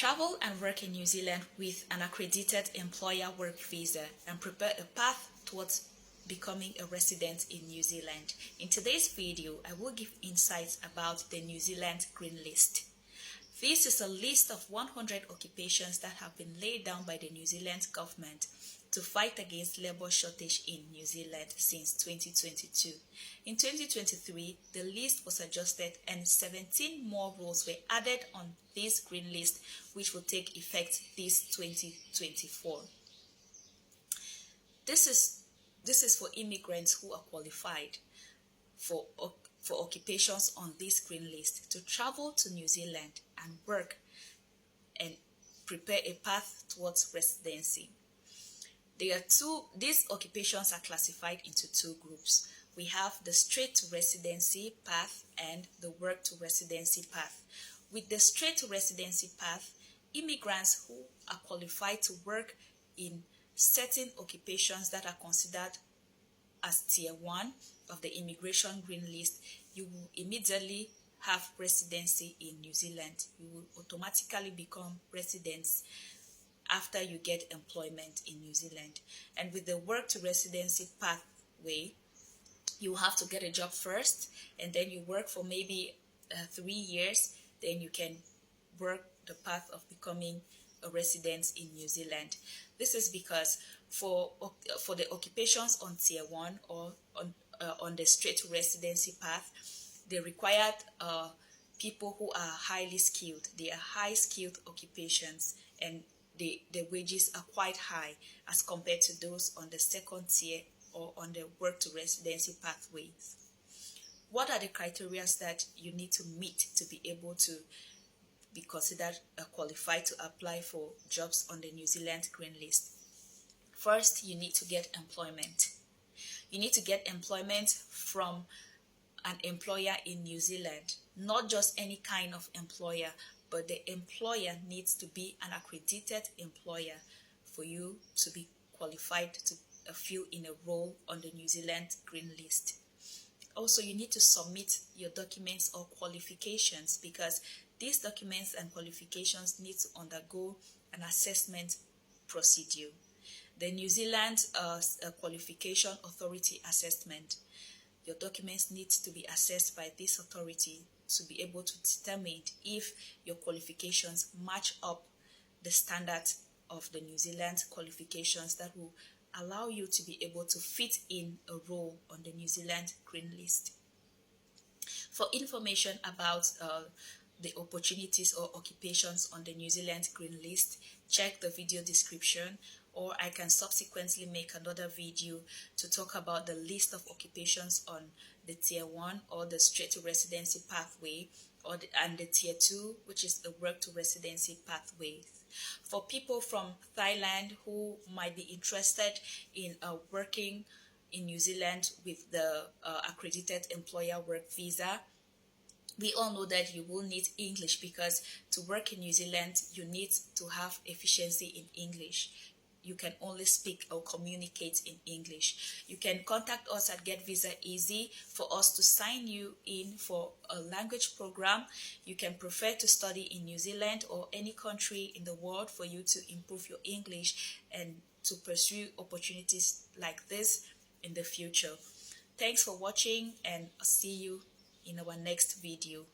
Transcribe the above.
Travel and work in New Zealand with an accredited employer work visa and prepare a path towards becoming a resident in New Zealand. In today's video, I will give insights about the New Zealand Green List. This is a list of 100 occupations that have been laid down by the New Zealand government to fight against labor shortage in New Zealand since 2022. In 2023, the list was adjusted and 17 more roles were added on this green list, which will take effect this 2024. This is for immigrants who are qualified for occupations on this green list to travel to New Zealand and work and prepare a path towards residency. These occupations are classified into two groups. We have the straight to residency path and the work to residency path. With the straight to residency path, immigrants who are qualified to work in certain occupations that are considered as tier 1 of the immigration green list, you will immediately have residency in New Zealand. You will automatically become residents after you get employment in New Zealand. And with the work to residency pathway, you have to get a job first, and then you work for maybe 3 years, then you can work the path of becoming a resident in New Zealand. This is because for the occupations on tier 1 or on the straight to residency path, they required people who are highly skilled. They are high skilled occupations, and the wages are quite high as compared to those on the second tier or on the work to residency pathways. What are the criteria that you need to meet to be able to be considered qualified to apply for jobs on the New Zealand Green List? First, you need to get employment. You need to get employment from an employer in New Zealand, not just any kind of employer, but the employer needs to be an accredited employer for you to be qualified to fill in a role on the New Zealand Green List. Also, you need to submit your documents or qualifications, because these documents and qualifications need to undergo an assessment procedure. The New Zealand Qualification Authority assessment. Your documents need to be assessed by this authority to be able to determine if your qualifications match up the standards of the New Zealand qualifications that will allow you to be able to fit in a role on the New Zealand Green List. For information about the opportunities or occupations on the New Zealand Green List, check the video description, or I can subsequently make another video to talk about the list of occupations on the tier 1 or the straight to residency pathway, and the tier 2, which is the work to residency pathway. For people from Thailand who might be interested in working in New Zealand with the accredited employer work visa, we all know that you will need English, because to work in New Zealand, you need to have efficiency in English. You can only speak or communicate in English. You can contact us at Get Visa Easy for us to sign you in for a language program. You can prefer to study in New Zealand or any country in the world for you to improve your English and to pursue opportunities like this in the future. Thanks for watching, and I'll see you in our next video.